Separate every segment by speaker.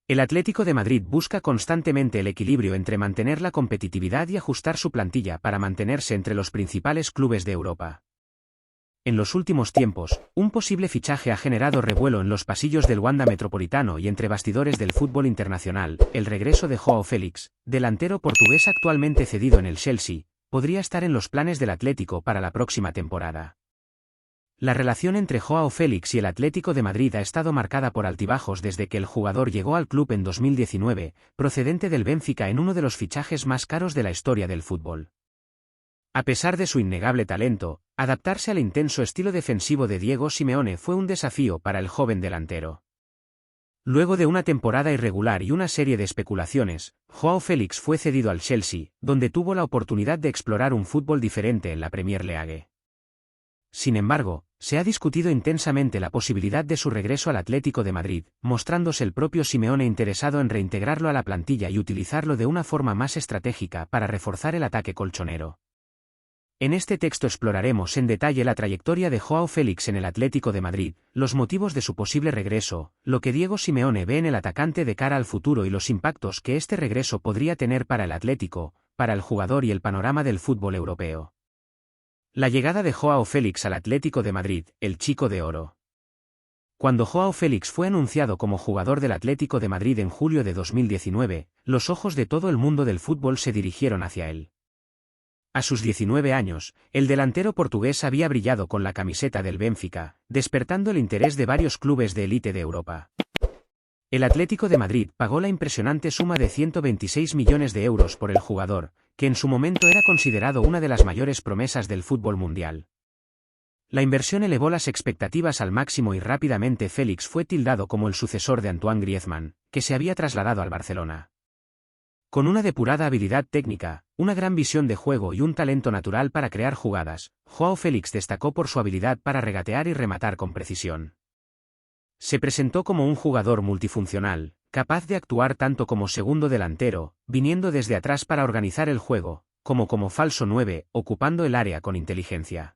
Speaker 1: El Atlético de Madrid busca constantemente el equilibrio entre mantener la competitividad y ajustar su plantilla para mantenerse entre los principales clubes de Europa. En los últimos tiempos, un posible fichaje ha generado revuelo en los pasillos del Wanda Metropolitano y entre bastidores del fútbol internacional. El regreso de Joao Félix, delantero portugués actualmente cedido en el Chelsea, podría estar en los planes del Atlético para la próxima temporada. La relación entre Joao Félix y el Atlético de Madrid ha estado marcada por altibajos desde que el jugador llegó al club en 2019, procedente del Benfica en uno de los fichajes más caros de la historia del fútbol. A pesar de su innegable talento, adaptarse al intenso estilo defensivo de Diego Simeone fue un desafío para el joven delantero. Luego de una temporada irregular y una serie de especulaciones, Joao Félix fue cedido al Chelsea, donde tuvo la oportunidad de explorar un fútbol diferente en la Premier League. Sin embargo, se ha discutido intensamente la posibilidad de su regreso al Atlético de Madrid, mostrándose el propio Simeone interesado en reintegrarlo a la plantilla y utilizarlo de una forma más estratégica para reforzar el ataque colchonero. En este texto exploraremos en detalle la trayectoria de Joao Félix en el Atlético de Madrid, los motivos de su posible regreso, lo que Diego Simeone ve en el atacante de cara al futuro y los impactos que este regreso podría tener para el Atlético, para el jugador y el panorama del fútbol europeo. La llegada de Joao Félix al Atlético de Madrid, el Chico de Oro. Cuando Joao Félix fue anunciado como jugador del Atlético de Madrid en julio de 2019, los ojos de todo el mundo del fútbol se dirigieron hacia él. A sus 19 años, el delantero portugués había brillado con la camiseta del Benfica, despertando el interés de varios clubes de élite de Europa. El Atlético de Madrid pagó la impresionante suma de 126 millones de euros por el jugador, que en su momento era considerado una de las mayores promesas del fútbol mundial. La inversión elevó las expectativas al máximo y rápidamente Félix fue tildado como el sucesor de Antoine Griezmann, que se había trasladado al Barcelona. Con una depurada habilidad técnica, una gran visión de juego y un talento natural para crear jugadas, Joao Félix destacó por su habilidad para regatear y rematar con precisión. Se presentó como un jugador multifuncional, capaz de actuar tanto como segundo delantero, viniendo desde atrás para organizar el juego, como falso 9, ocupando el área con inteligencia.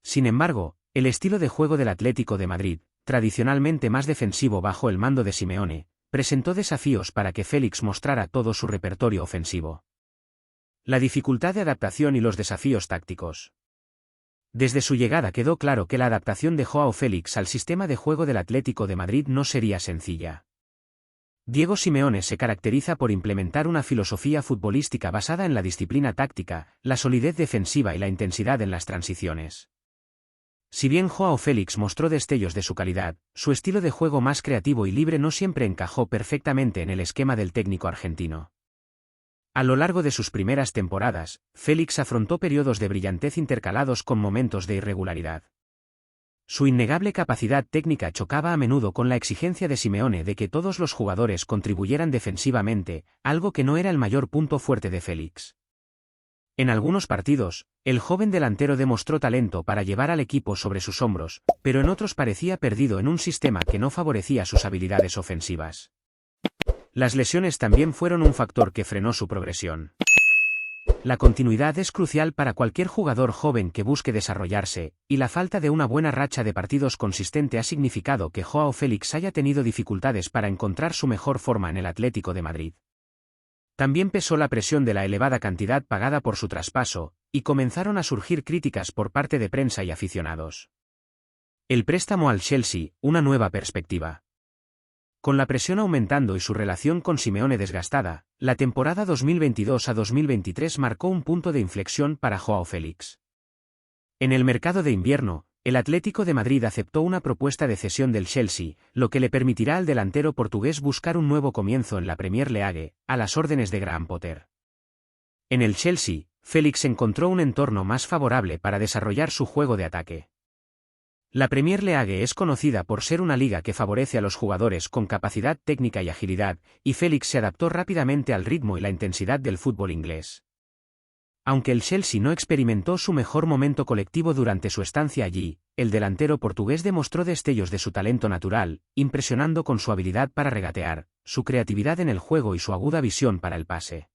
Speaker 1: Sin embargo, el estilo de juego del Atlético de Madrid, tradicionalmente más defensivo bajo el mando de Simeone, presentó desafíos para que Félix mostrara todo su repertorio ofensivo. La dificultad de adaptación y los desafíos tácticos. Desde su llegada quedó claro que la adaptación de Joao Félix al sistema de juego del Atlético de Madrid no sería sencilla. Diego Simeone se caracteriza por implementar una filosofía futbolística basada en la disciplina táctica, la solidez defensiva y la intensidad en las transiciones. Si bien Joao Félix mostró destellos de su calidad, su estilo de juego más creativo y libre no siempre encajó perfectamente en el esquema del técnico argentino. A lo largo de sus primeras temporadas, Félix afrontó periodos de brillantez intercalados con momentos de irregularidad. Su innegable capacidad técnica chocaba a menudo con la exigencia de Simeone de que todos los jugadores contribuyeran defensivamente, algo que no era el mayor punto fuerte de Félix. En algunos partidos, el joven delantero demostró talento para llevar al equipo sobre sus hombros, pero en otros parecía perdido en un sistema que no favorecía sus habilidades ofensivas. Las lesiones también fueron un factor que frenó su progresión. La continuidad es crucial para cualquier jugador joven que busque desarrollarse, y la falta de una buena racha de partidos consistente ha significado que Joao Félix haya tenido dificultades para encontrar su mejor forma en el Atlético de Madrid. También pesó la presión de la elevada cantidad pagada por su traspaso, y comenzaron a surgir críticas por parte de prensa y aficionados. El préstamo al Chelsea, una nueva perspectiva. Con la presión aumentando y su relación con Simeone desgastada, la temporada 2022 a 2023 marcó un punto de inflexión para Joao Félix. En el mercado de invierno, el Atlético de Madrid aceptó una propuesta de cesión del Chelsea, lo que le permitirá al delantero portugués buscar un nuevo comienzo en la Premier League, a las órdenes de Graham Potter. En el Chelsea, Félix encontró un entorno más favorable para desarrollar su juego de ataque. La Premier League es conocida por ser una liga que favorece a los jugadores con capacidad técnica y agilidad, y Félix se adaptó rápidamente al ritmo y la intensidad del fútbol inglés. Aunque el Chelsea no experimentó su mejor momento colectivo durante su estancia allí, el delantero portugués demostró destellos de su talento natural, impresionando con su habilidad para regatear, su creatividad en el juego y su aguda visión para el pase.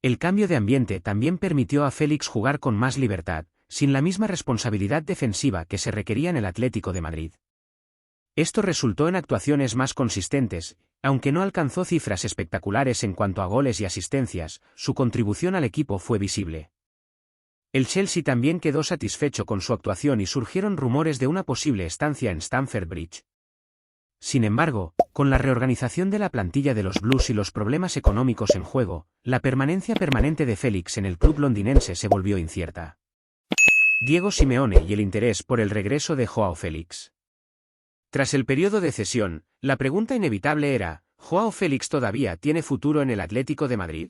Speaker 1: El cambio de ambiente también permitió a Félix jugar con más libertad, sin la misma responsabilidad defensiva que se requería en el Atlético de Madrid. Esto resultó en actuaciones más consistentes, Aunque no alcanzó cifras espectaculares en cuanto a goles y asistencias, su contribución al equipo fue visible. El Chelsea también quedó satisfecho con su actuación y surgieron rumores de una posible estancia en Stamford Bridge. Sin embargo, con la reorganización de la plantilla de los Blues y los problemas económicos en juego, la permanencia permanente de Félix en el club londinense se volvió incierta. Diego Simeone y el interés por el regreso de Joao Félix. Tras el periodo de cesión, la pregunta inevitable era, ¿Joao Félix todavía tiene futuro en el Atlético de Madrid?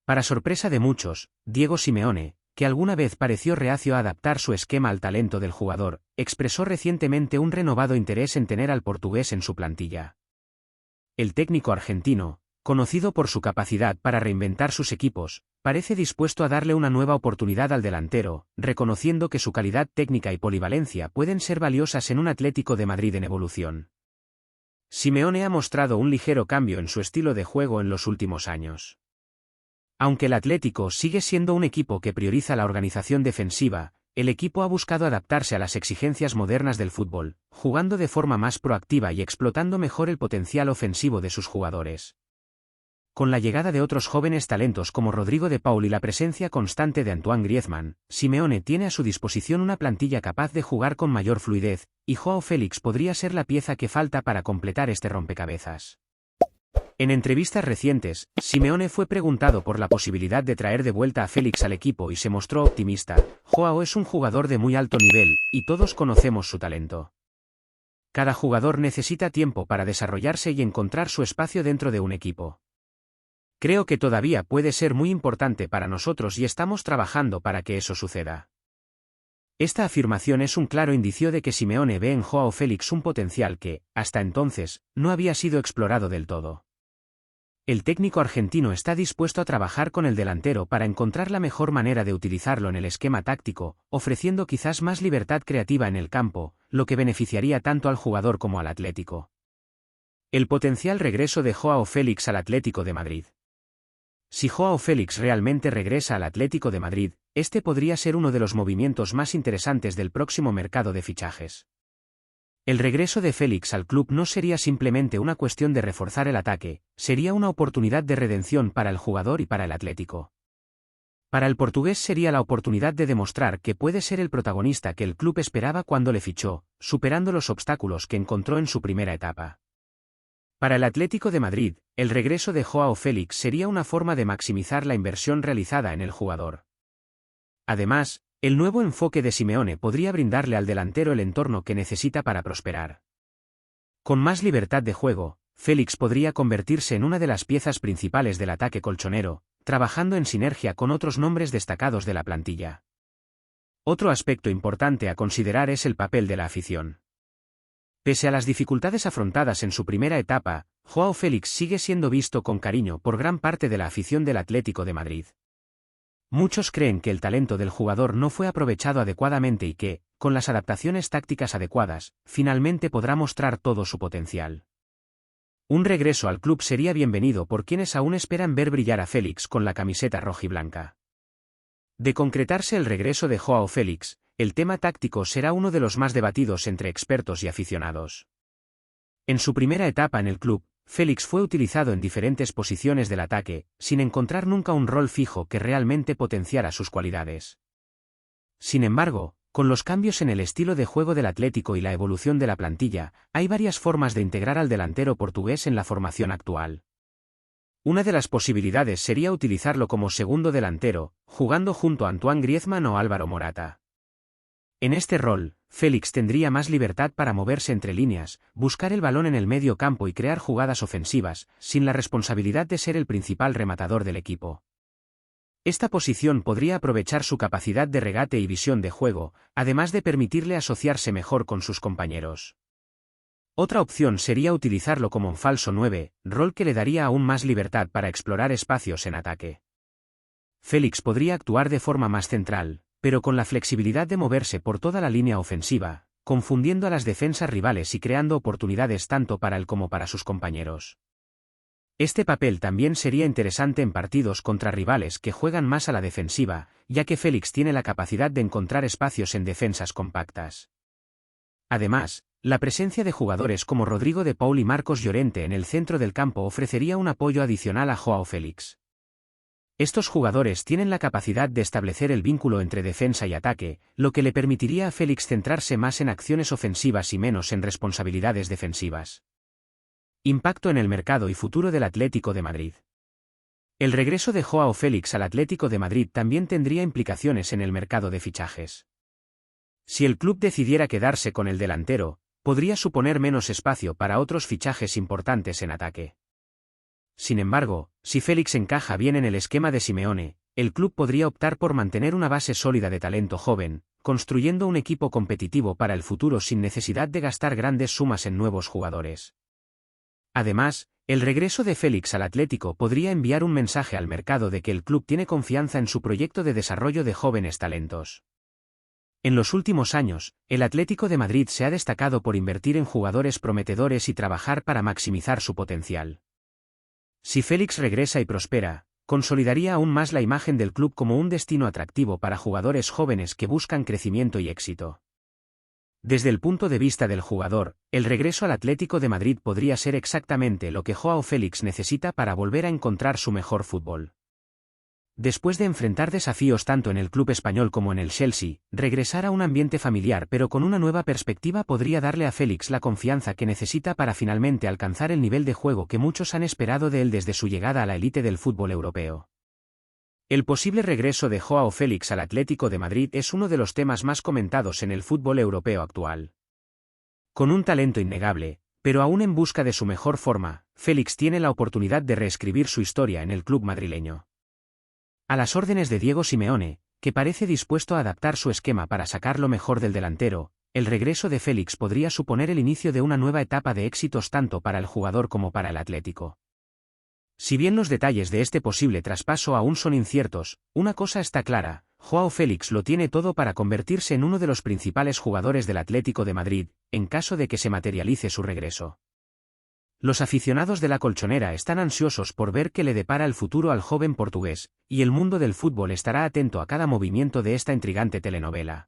Speaker 1: Para sorpresa de muchos, Diego Simeone, que alguna vez pareció reacio a adaptar su esquema al talento del jugador, expresó recientemente un renovado interés en tener al portugués en su plantilla. El técnico argentino, conocido por su capacidad para reinventar sus equipos, parece dispuesto a darle una nueva oportunidad al delantero, reconociendo que su calidad técnica y polivalencia pueden ser valiosas en un Atlético de Madrid en evolución. Simeone ha mostrado un ligero cambio en su estilo de juego en los últimos años. Aunque el Atlético sigue siendo un equipo que prioriza la organización defensiva, el equipo ha buscado adaptarse a las exigencias modernas del fútbol, jugando de forma más proactiva y explotando mejor el potencial ofensivo de sus jugadores. Con la llegada de otros jóvenes talentos como Rodrigo de Paul y la presencia constante de Antoine Griezmann, Simeone tiene a su disposición una plantilla capaz de jugar con mayor fluidez, y Joao Félix podría ser la pieza que falta para completar este rompecabezas. En entrevistas recientes, Simeone fue preguntado por la posibilidad de traer de vuelta a Félix al equipo y se mostró optimista. Joao es un jugador de muy alto nivel, y todos conocemos su talento. Cada jugador necesita tiempo para desarrollarse y encontrar su espacio dentro de un equipo. Creo que todavía puede ser muy importante para nosotros y estamos trabajando para que eso suceda. Esta afirmación es un claro indicio de que Simeone ve en Joao Félix un potencial que, hasta entonces, no había sido explorado del todo. El técnico argentino está dispuesto a trabajar con el delantero para encontrar la mejor manera de utilizarlo en el esquema táctico, ofreciendo quizás más libertad creativa en el campo, lo que beneficiaría tanto al jugador como al Atlético. El potencial regreso de Joao Félix al Atlético de Madrid. Si Joao Félix realmente regresa al Atlético de Madrid, este podría ser uno de los movimientos más interesantes del próximo mercado de fichajes. El regreso de Félix al club no sería simplemente una cuestión de reforzar el ataque, sería una oportunidad de redención para el jugador y para el Atlético. Para el portugués sería la oportunidad de demostrar que puede ser el protagonista que el club esperaba cuando le fichó, superando los obstáculos que encontró en su primera etapa. Para el Atlético de Madrid, el regreso de Joao Félix sería una forma de maximizar la inversión realizada en el jugador. Además, el nuevo enfoque de Simeone podría brindarle al delantero el entorno que necesita para prosperar. Con más libertad de juego, Félix podría convertirse en una de las piezas principales del ataque colchonero, trabajando en sinergia con otros nombres destacados de la plantilla. Otro aspecto importante a considerar es el papel de la afición. Pese a las dificultades afrontadas en su primera etapa, Joao Félix sigue siendo visto con cariño por gran parte de la afición del Atlético de Madrid. Muchos creen que el talento del jugador no fue aprovechado adecuadamente y que, con las adaptaciones tácticas adecuadas, finalmente podrá mostrar todo su potencial. Un regreso al club sería bienvenido por quienes aún esperan ver brillar a Félix con la camiseta rojiblanca. De concretarse el regreso de Joao Félix, el tema táctico será uno de los más debatidos entre expertos y aficionados. En su primera etapa en el club, Félix fue utilizado en diferentes posiciones del ataque, sin encontrar nunca un rol fijo que realmente potenciara sus cualidades. Sin embargo, con los cambios en el estilo de juego del Atlético y la evolución de la plantilla, hay varias formas de integrar al delantero portugués en la formación actual. Una de las posibilidades sería utilizarlo como segundo delantero, jugando junto a Antoine Griezmann o Álvaro Morata. En este rol, Félix tendría más libertad para moverse entre líneas, buscar el balón en el medio campo y crear jugadas ofensivas, sin la responsabilidad de ser el principal rematador del equipo. Esta posición podría aprovechar su capacidad de regate y visión de juego, además de permitirle asociarse mejor con sus compañeros. Otra opción sería utilizarlo como un falso 9, rol que le daría aún más libertad para explorar espacios en ataque. Félix podría actuar de forma más central, pero con la flexibilidad de moverse por toda la línea ofensiva, confundiendo a las defensas rivales y creando oportunidades tanto para él como para sus compañeros. Este papel también sería interesante en partidos contra rivales que juegan más a la defensiva, ya que Félix tiene la capacidad de encontrar espacios en defensas compactas. Además, La presencia de jugadores como Rodrigo de Paul y Marcos Llorente en el centro del campo ofrecería un apoyo adicional a Joao Félix. Estos jugadores tienen la capacidad de establecer el vínculo entre defensa y ataque, lo que le permitiría a Félix centrarse más en acciones ofensivas y menos en responsabilidades defensivas. Impacto en el mercado y futuro del Atlético de Madrid. El regreso de Joao Félix al Atlético de Madrid también tendría implicaciones en el mercado de fichajes. Si el club decidiera quedarse con el delantero, podría suponer menos espacio para otros fichajes importantes en ataque. Sin embargo, si Félix encaja bien en el esquema de Simeone, el club podría optar por mantener una base sólida de talento joven, construyendo un equipo competitivo para el futuro sin necesidad de gastar grandes sumas en nuevos jugadores. Además, el regreso de Félix al Atlético podría enviar un mensaje al mercado de que el club tiene confianza en su proyecto de desarrollo de jóvenes talentos. En los últimos años, el Atlético de Madrid se ha destacado por invertir en jugadores prometedores y trabajar para maximizar su potencial. Si Félix regresa y prospera, consolidaría aún más la imagen del club como un destino atractivo para jugadores jóvenes que buscan crecimiento y éxito. Desde el punto de vista del jugador, el regreso al Atlético de Madrid podría ser exactamente lo que Joao Félix necesita para volver a encontrar su mejor fútbol. Después de enfrentar desafíos tanto en el club español como en el Chelsea, regresar a un ambiente familiar pero con una nueva perspectiva podría darle a Félix la confianza que necesita para finalmente alcanzar el nivel de juego que muchos han esperado de él desde su llegada a la élite del fútbol europeo. El posible regreso de Joao Félix al Atlético de Madrid es uno de los temas más comentados en el fútbol europeo actual. Con un talento innegable, pero aún en busca de su mejor forma, Félix tiene la oportunidad de reescribir su historia en el club madrileño. A las órdenes de Diego Simeone, que parece dispuesto a adaptar su esquema para sacar lo mejor del delantero, el regreso de Félix podría suponer el inicio de una nueva etapa de éxitos tanto para el jugador como para el Atlético. Si bien los detalles de este posible traspaso aún son inciertos, una cosa está clara: Joao Félix lo tiene todo para convertirse en uno de los principales jugadores del Atlético de Madrid, en caso de que se materialice su regreso. Los aficionados de la Colchonera están ansiosos por ver qué le depara el futuro al joven portugués, y el mundo del fútbol estará atento a cada movimiento de esta intrigante telenovela.